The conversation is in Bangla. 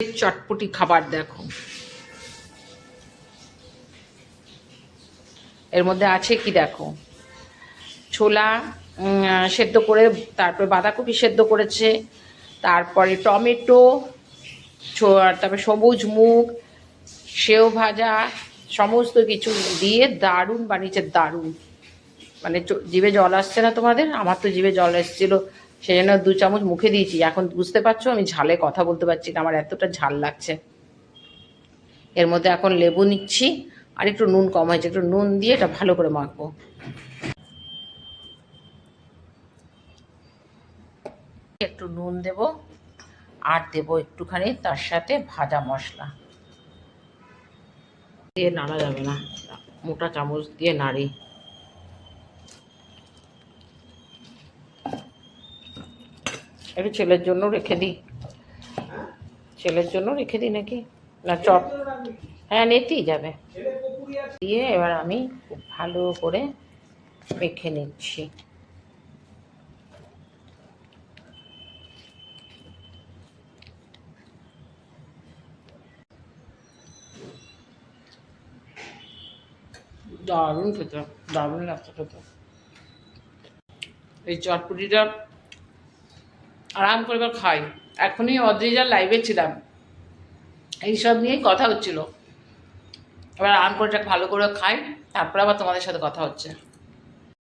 চটপটি খাবার দেখো, এর মধ্যে আছে কি দেখো, ছোলা সেদ্ধ করে, তারপরে বাঁধাকপি সেদ্ধ করেছে, তারপরে টমেটো, তারপরে সবুজ মুগ, সেও ভাজা, সমস্ত কিছু দিয়ে দারুণ বানিয়েছে, দারুণ। মানে জিভে জল আসছে না তোমাদের? আমার তো জিভে জল এসেছিলো, সেই জন্য 2 চামচ মুখে দিয়েছি। এখন বুঝতে পারছো আমি ঝালে কথা বলতে পারছি না, আমার এতটা ঝাল লাগছে। এর মধ্যে এখন লেবু নিচ্ছি, আর একটু নুন কম হয়েছে, একটু নুন দিয়ে এটা ভালো করে মাখবো। একটু নুন দেব, আর দেবো একটুখানি তার সাথে ভাজা মশলা দিয়ে, নাড়া যাবে না, মোটা চামচ দিয়ে নাড়ি। একটু ছেলের জন্য রেখে দিই, ছেলের জন্য রেখে দিই নাকি, না চপ? হ্যাঁ, নিতেই যাবে। দিয়ে এবার আমি খুব ভালো করে মেখে নিচ্ছি। দারুণ খেতে, দারুণ লাগছে খেতে। এই চটপটিটা আরাম করে এবার খাই। এখনই অদ্রিজার লাইভে ছিলাম, এইসব নিয়েই কথা হচ্ছিল। এবার আরাম করে ভালো করে খাই, তারপরে আবার তোমাদের সাথে কথা হচ্ছে।